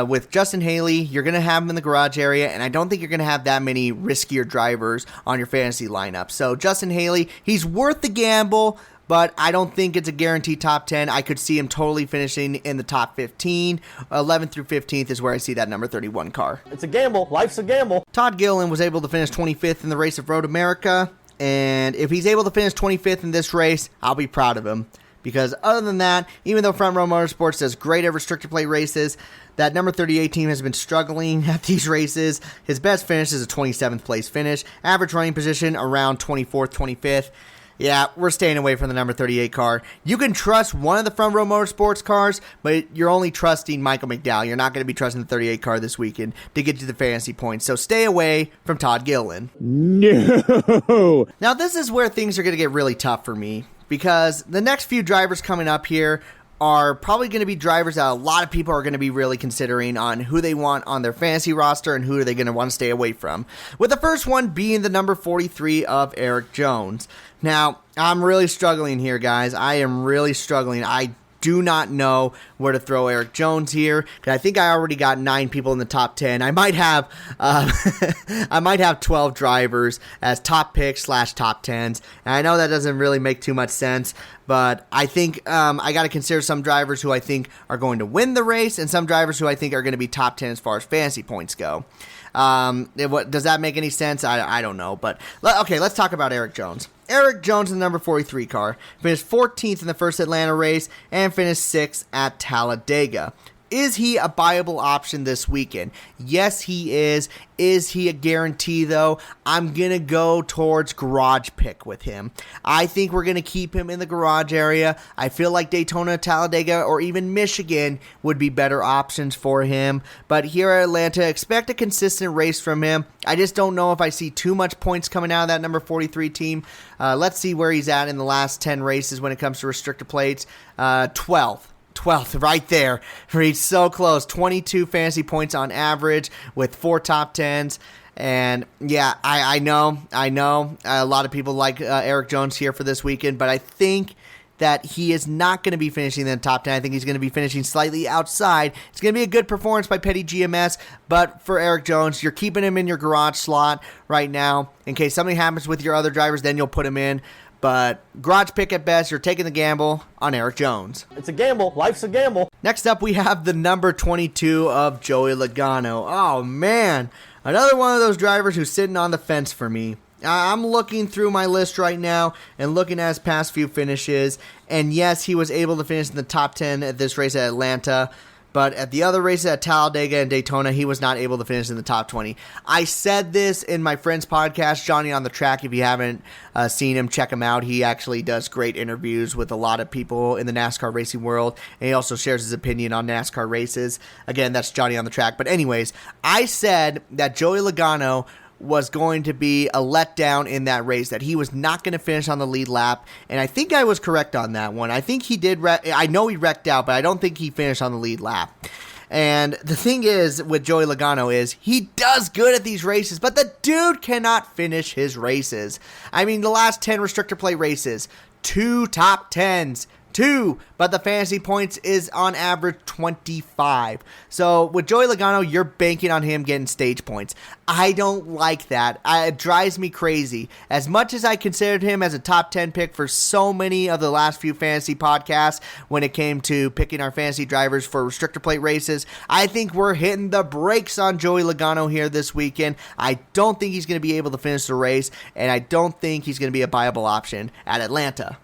with Justin Haley, you're going to have him in the garage area, and I don't think you're going to have that many riskier drivers on your fantasy lineup. So Justin Haley, he's worth the gamble, but I don't think it's a guaranteed top 10. I could see him totally finishing in the top 15. 11th through 15th is where I see that number 31 car. It's a gamble. Life's a gamble. Todd Gilliland was able to finish 25th in the race of Road America, and if he's able to finish 25th in this race, I'll be proud of him. Because other than that, even though Front Row Motorsports does great at restrictor plate races, that number 38 team has been struggling at these races. His best finish is a 27th place finish. Average running position around 24th, 25th. Yeah, we're staying away from the number 38 car. You can trust one of the Front Row Motorsports cars, but you're only trusting Michael McDowell. You're not going to be trusting the 38 car this weekend to get you the fantasy points. So stay away from Todd Gilliland. No. Now, this is where things are going to get really tough for me, because the next few drivers coming up here are probably going to be drivers that a lot of people are going to be really considering on who they want on their fantasy roster and who are they going to want to stay away from. With the first one being the number 43 of Eric Jones. Now, I'm really struggling here, guys. I am really struggling. I do not know where to throw Eric Jones here, because I think I already got 9 people in the top 10. I might have I might have 12 drivers as top picks / top 10s, and I know that doesn't really make too much sense, but I think I got to consider some drivers who I think are going to win the race and some drivers who I think are going to be top 10 as far as fantasy points go. Does that make any sense? I don't know, but okay, let's talk about Eric Jones. Eric Jones, the number 43 car, finished 14th in the first Atlanta race and finished 6th at Talladega. Is he a viable option this weekend? Yes, he is. Is he a guarantee, though? I'm going to go towards garage pick with him. I think we're going to keep him in the garage area. I feel like Daytona, Talladega, or even Michigan would be better options for him. But here at Atlanta, expect a consistent race from him. I just don't know if I see too much points coming out of that number 43 team. Let's see where he's at in the last 10 races when it comes to restrictor plates. 12th, right there. He's so close. 22 fantasy points on average with 4 top 10s. And yeah, I know. A lot of people like Eric Jones here for this weekend, but I think that he is not going to be finishing in the top 10. I think he's going to be finishing slightly outside. It's going to be a good performance by Petty GMS, but for Eric Jones, you're keeping him in your garage slot right now. In case something happens with your other drivers, then you'll put him in. But garage pick at best, you're taking the gamble on Eric Jones. It's a gamble. Life's a gamble. Next up, we have the number 22 of Joey Logano. Oh, man. Another one of those drivers who's sitting on the fence for me. I'm looking through my list right now and looking at his past few finishes. And yes, he was able to finish in the top 10 at this race at Atlanta. But at the other races at Talladega and Daytona, he was not able to finish in the top 20. I said this in my friend's podcast, Johnny on the Track. If you haven't seen him, check him out. He actually does great interviews with a lot of people in the NASCAR racing world. And he also shares his opinion on NASCAR races. Again, that's Johnny on the Track. But anyways, I said that Joey Logano was going to be a letdown in that race, that he was not going to finish on the lead lap, and I think I was correct on that one. I think he did, I know he wrecked out, but I don't think he finished on the lead lap. And the thing is with Joey Logano is he does good at these races, but the dude cannot finish his races. I mean, the last 10 restrictor plate races, 2 top 10s, 2, but the fantasy points is on average 25. So with Joey Logano, you're banking on him getting stage points. I don't like that. It drives me crazy. As much as I considered him as a top 10 pick for so many of the last few fantasy podcasts when it came to picking our fantasy drivers for restrictor plate races, I think we're hitting the brakes on Joey Logano here this weekend. I don't think he's going to be able to finish the race, and I don't think he's going to be a viable option at Atlanta.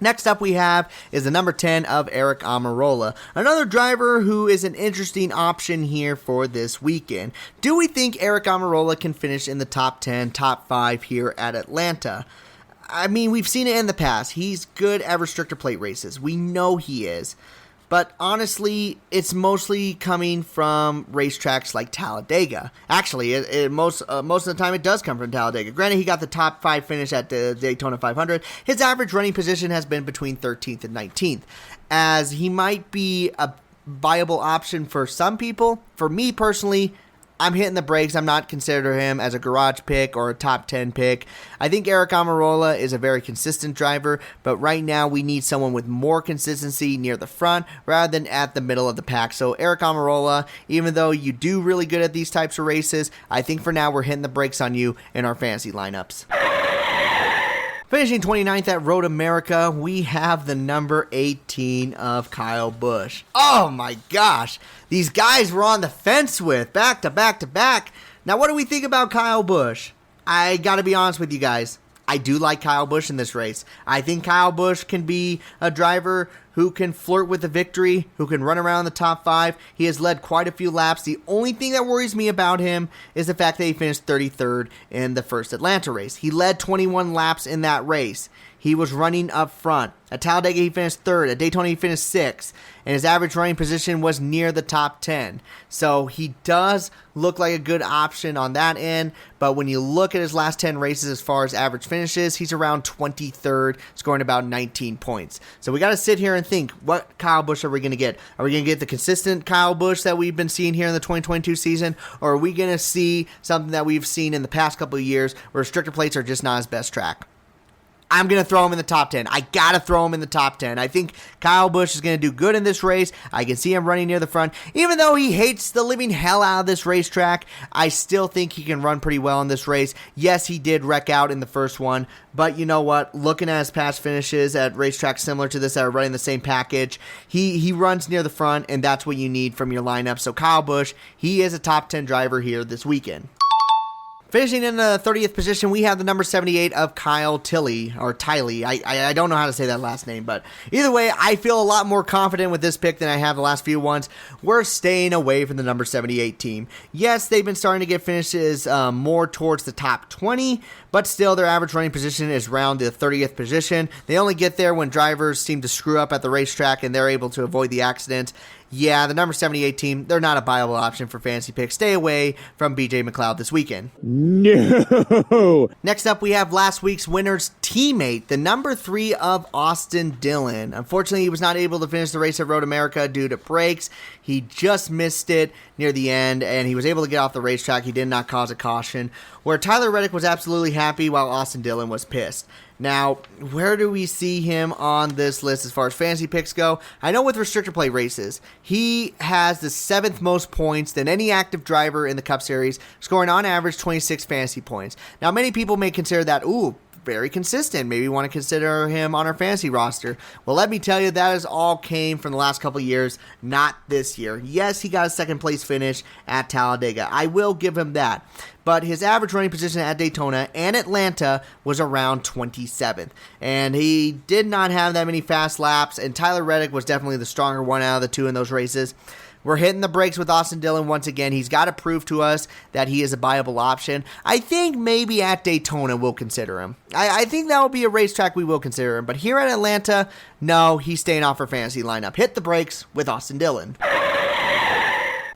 Next up we have is the number 10 of Eric Almirola, another driver who is an interesting option here for this weekend. Do we think Eric Almirola can finish in the top 10, top 5 here at Atlanta? I mean, we've seen it in the past. He's good at restrictor plate races. We know he is. But honestly, it's mostly coming from racetracks like Talladega. Actually, most of the time it does come from Talladega. Granted, he got the top 5 finish at the Daytona 500. His average running position has been between 13th and 19th. As he might be a viable option for some people, for me personally, I'm hitting the brakes. I'm not considering him as a garage pick or a top 10 pick. I think Eric Almirola is a very consistent driver, but right now we need someone with more consistency near the front rather than at the middle of the pack. So Eric Almirola, even though you do really good at these types of races, I think for now we're hitting the brakes on you in our fantasy lineups. Finishing 29th at Road America, we have the number 18 of Kyle Busch. Oh my gosh, these guys were on the fence with back to back to back. Now what do we think about Kyle Busch? I gotta be honest with you guys. I do like Kyle Busch in this race. I think Kyle Busch can be a driver who can flirt with the victory, who can run around the top 5. He has led quite a few laps. The only thing that worries me about him is the fact that he finished 33rd in the first Atlanta race. He led 21 laps in that race. He was running up front. At Talladega, he finished 3rd. At Daytona, he finished 6th. And his average running position was near the top 10. So he does look like a good option on that end. But when you look at his last 10 races as far as average finishes, he's around 23rd, scoring about 19 points. So we got to sit here and think, what Kyle Busch are we going to get? Are we going to get the consistent Kyle Busch that we've been seeing here in the 2022 season? Or are we going to see something that we've seen in the past couple of years where restrictor plates are just not his best track? I'm going to throw him in the top 10. I got to throw him in the top 10. I think Kyle Busch is going to do good in this race. I can see him running near the front. Even though he hates the living hell out of this racetrack, I still think he can run pretty well in this race. Yes, he did wreck out in the first one, but you know what? Looking at his past finishes at racetracks similar to this that are running the same package, he runs near the front, and that's what you need from your lineup. So Kyle Busch, he is a top 10 driver here this weekend. Finishing in the 30th position, we have the number 78 of Kyle Tilley, or Tiley. I don't know how to say that last name, but either way, I feel a lot more confident with this pick than I have the last few ones. We're staying away from the number 78 team. Yes, they've been starting to get finishes more towards the top 20, but still their average running position is around the 30th position. They only get there when drivers seem to screw up at the racetrack and they're able to avoid the accidents. Yeah, the number 78 team, they're not a viable option for fantasy picks. Stay away from BJ MacLeod this weekend. No! Next up, we have last week's winner's teammate, the number 3 of Austin Dillon. Unfortunately, he was not able to finish the race at Road America due to brakes. He just missed it near the end, and he was able to get off the racetrack. He did not cause a caution, where Tyler Reddick was absolutely happy while Austin Dillon was pissed. Now, where do we see him on this list as far as fantasy picks go? I know with restrictor plate races, he has the 7th most points than any active driver in the Cup Series, scoring on average 26 fantasy points. Now, many people may consider that, very consistent. Maybe you want to consider him on our fantasy roster. Well, let me tell you, that is all came from the last couple of years, not this year. Yes, he got a second place finish at Talladega. I will give him that. But his average running position at Daytona and Atlanta was around 27th. And he did not have that many fast laps, and Tyler Reddick was definitely the stronger one out of the two in those races. We're hitting the brakes with Austin Dillon once again. He's got to prove to us that he is a viable option. I think maybe at Daytona we'll consider him. I think that will be a racetrack we will consider him. But here at Atlanta, no, he's staying off our fantasy lineup. Hit the brakes with Austin Dillon.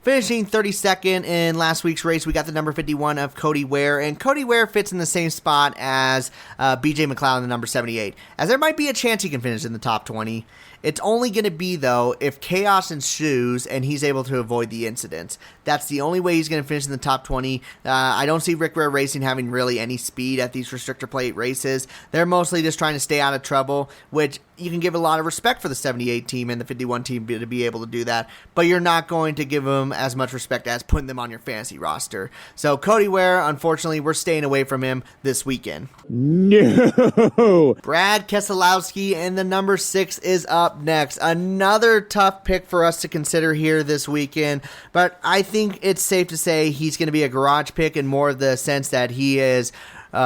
Finishing 32nd in last week's race, we got the number 51 of Cody Ware, and Cody Ware fits in the same spot as BJ MacLeod in the number 78, as there might be a chance he can finish in the top 20. It's only going to be, though, if chaos ensues and he's able to avoid the incidents. That's the only way he's going to finish in the top 20. I don't see Rick Ware Racing having really any speed at these restrictor plate races. They're mostly just trying to stay out of trouble, which you can give a lot of respect for the 78 team and the 51 team to be able to do that, but you're not going to give them as much respect as putting them on your fantasy roster. So Cody Ware, unfortunately, we're staying away from him this weekend. No! Brad Keselowski and the number 6 is up next. Another tough pick for us to consider here this weekend, but I think it's safe to say he's going to be a garage pick in more of the sense that he is a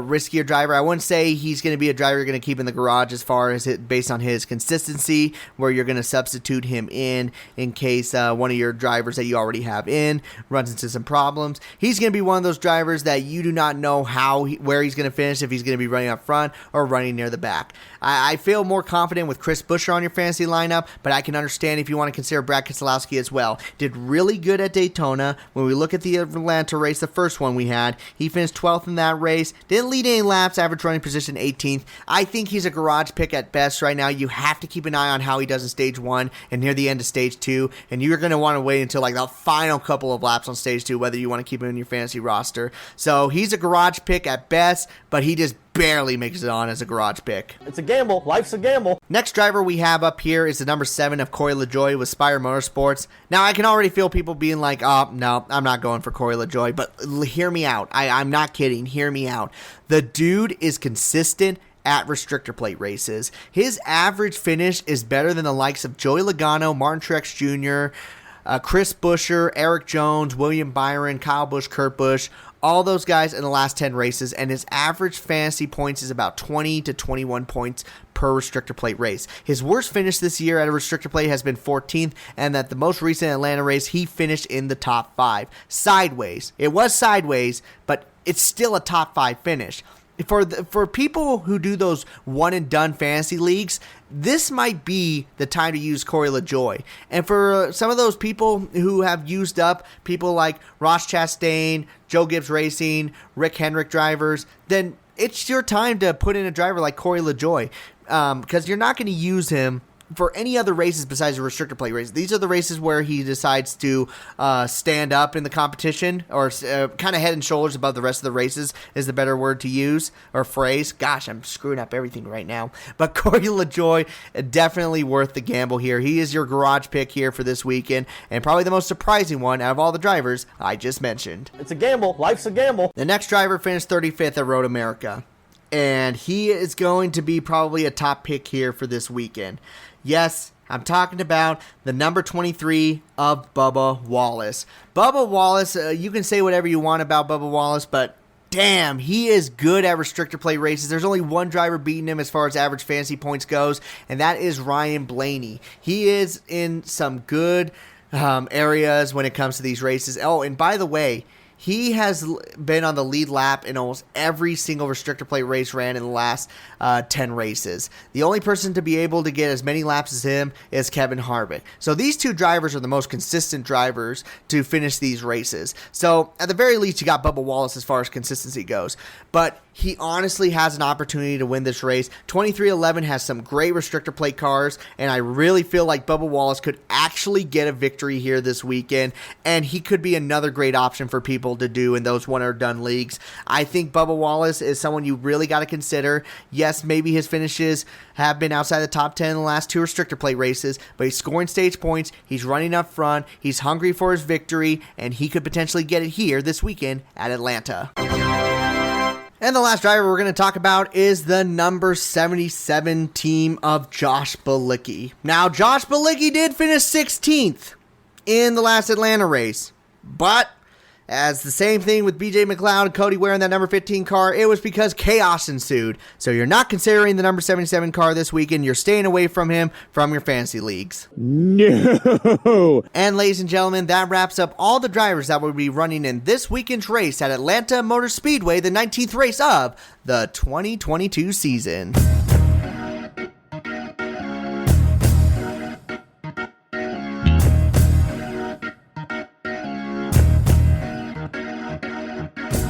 riskier driver. I wouldn't say he's going to be a driver you're going to keep in the garage as far as it based on his consistency, where you're going to substitute him in case one of your drivers that you already have in runs into some problems. He's going to be one of those drivers that you do not know where he's going to finish, if he's going to be running up front or running near the back. I feel more confident with Chris Buescher on your fantasy lineup, but I can understand if you want to consider Brad Keselowski as well. Did really good at Daytona. When we look at the Atlanta race, the first one we had, he finished 12th in that race. Didn't lead any laps, average running position 18th. I think he's a garage pick at best right now. You have to keep an eye on how he does in stage 1 and near the end of stage 2, and you're going to want to wait until like the final couple of laps on stage 2 whether you want to keep him in your fantasy roster. So he's a garage pick at best, but he just barely makes it on as a garage pick. It's a gamble. Life's a gamble. Next driver we have up here is the number 7 of Corey LaJoie with Spire Motorsports. Now, I can already feel people being like, oh, no, I'm not going for Corey LaJoie, but hear me out. I'm not kidding. Hear me out. The dude is consistent at restrictor plate races. His average finish is better than the likes of Joey Logano, Martin Truex Jr., Chris Buescher, Eric Jones, William Byron, Kyle Busch, Kurt Busch, all those guys in the last 10 races, and his average fantasy points is about 20 to 21 points per restrictor plate race. His worst finish this year at a restrictor plate has been 14th, and at the most recent Atlanta race, he finished in the top 5. Sideways. It was sideways, but it's still a top 5 finish. For people who do those one-and-done fantasy leagues, this might be the time to use Corey LaJoie. And for some of those people who have used up people like Ross Chastain, Joe Gibbs Racing, Rick Hendrick drivers, then it's your time to put in a driver like Corey LaJoie, because you're not going to use him for any other races besides the restrictor plate races. These are the races where he decides to stand up in the competition, or kind of head and shoulders above the rest of the races is the better word to use, or phrase. Gosh, I'm screwing up everything right now. But Corey LaJoie, definitely worth the gamble here. He is your garage pick here for this weekend, and probably the most surprising one out of all the drivers I just mentioned. It's a gamble. Life's a gamble. The next driver finished 35th at Road America, and he is going to be probably a top pick here for this weekend. Yes, I'm talking about the number 23 of Bubba Wallace. Bubba Wallace, you can say whatever you want about Bubba Wallace, but damn, he is good at restrictor plate races. There's only one driver beating him as far as average fantasy points goes, and that is Ryan Blaney. He is in some good areas when it comes to these races. Oh, and by the way, he has been on the lead lap in almost every single restrictor plate race ran in the last 10 races. The only person to be able to get as many laps as him is Kevin Harvick. So these two drivers are the most consistent drivers to finish these races. So at the very least, you got Bubba Wallace as far as consistency goes. But he honestly has an opportunity to win this race. 2311 has some great restrictor plate cars, and I really feel like Bubba Wallace could actually get a victory here this weekend, and he could be another great option for people to do in those one-or-done leagues. I think Bubba Wallace is someone you really got to consider. Yes, maybe his finishes have been outside the top 10 in the last 2 restrictor plate races, but he's scoring stage points, he's running up front, he's hungry for his victory, and he could potentially get it here this weekend at Atlanta. And the last driver we're going to talk about is the number 77 team of Josh Bilicki. Now, Josh Bilicki did finish 16th in the last Atlanta race, but as the same thing with BJ MacLeod and Cody Ware in that number 15 car, it was because chaos ensued. So you're not considering the number 77 car this weekend. You're staying away from him from your fantasy leagues. No! And ladies and gentlemen, that wraps up all the drivers that will be running in this weekend's race at Atlanta Motor Speedway, the 19th race of the 2022 season.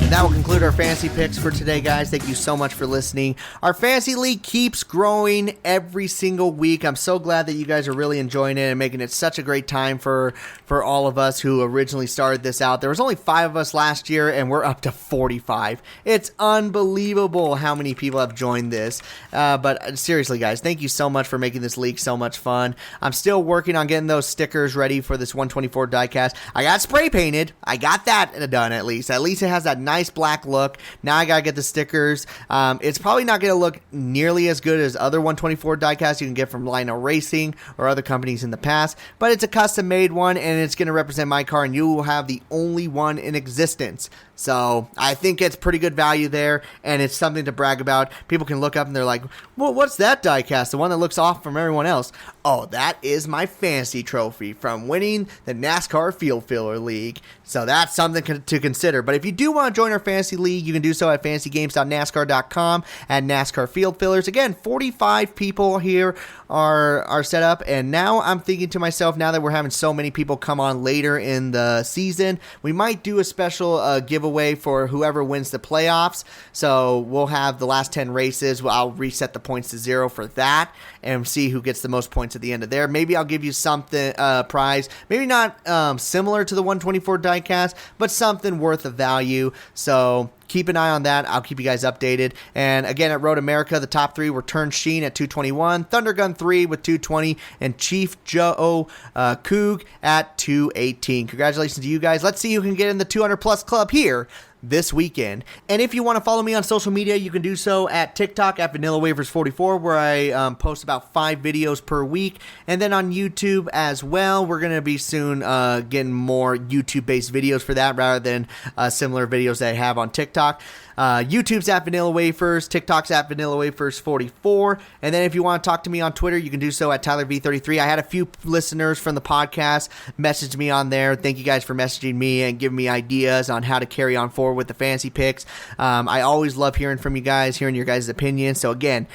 That will conclude our fantasy picks for today, guys. Thank you so much for listening. Our fantasy league keeps growing every single week. I'm so glad that you guys are really enjoying it and making it such a great time for all of us who originally started this out. There was only 5 of us last year, and we're up to 45. It's unbelievable how many people have joined this. But seriously, guys, thank you so much for making this league so much fun. I'm still working on getting those stickers ready for this 124 diecast. I got spray painted. I got that done at least. At least it has that nice black look. Now I gotta get the stickers. It's probably not gonna look nearly as good as other 124 diecasts you can get from Lino Racing or other companies in the past, but it's a custom made one and it's gonna represent my car, and you will have the only one in existence. So I think it's pretty good value there, and it's something to brag about. People can look up and they're like, well, what's that diecast? The one that looks off from everyone else. Oh, that is my fantasy trophy from winning the NASCAR Field Filler League. So that's something to consider. But if you do want to join our fantasy league, you can do so at fantasygames.nascar.com at NASCAR Field Fillers. Again, 45 people here are set up, and now I'm thinking to myself, now that we're having so many people come on later in the season, we might do a special giveaway for whoever wins the playoffs. So we'll have the last 10 races. I'll reset the points to 0 for that and see who gets the most points at the end of there. Maybe I'll give you something prize, maybe not similar to the 124 diecast, but something worth of value. So keep an eye on that. I'll keep you guys updated. And again, at Road America, the top 3 were Turn Sheen at 221, Thundergun 3 with 220, and Chief Joe Coog at 218. Congratulations to you guys. Let's see who can get in the 200 plus club here this weekend. And if you want to follow me on social media, you can do so at TikTok at VanillaWavers44, where I post about 5 videos per week, and then on YouTube as well. We're going to be soon getting more YouTube-based videos for that rather than similar videos that I have on TikTok. YouTube's at Vanilla Wafers, TikTok's at Vanilla Wafers 44, and then if you want to talk to me on Twitter, you can do so at TylerV33. I had a few listeners from the podcast message me on there. Thank you guys for messaging me and giving me ideas on how to carry on forward with the fantasy picks. I always love hearing from you guys, hearing your guys' opinions. So again,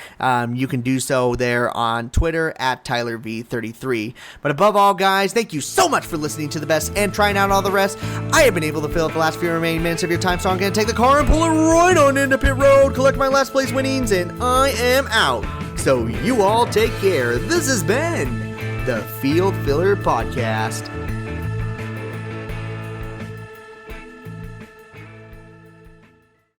you can do so there on Twitter at TylerV33. But above all, guys, thank you so much for listening to the best and trying out all the rest. I have been able to fill up the last few remaining minutes of your time, so I'm going to take the car and pull it right on into pit road, collect my last place winnings, and I am out. So you all take care. This has been the Field Filler Podcast.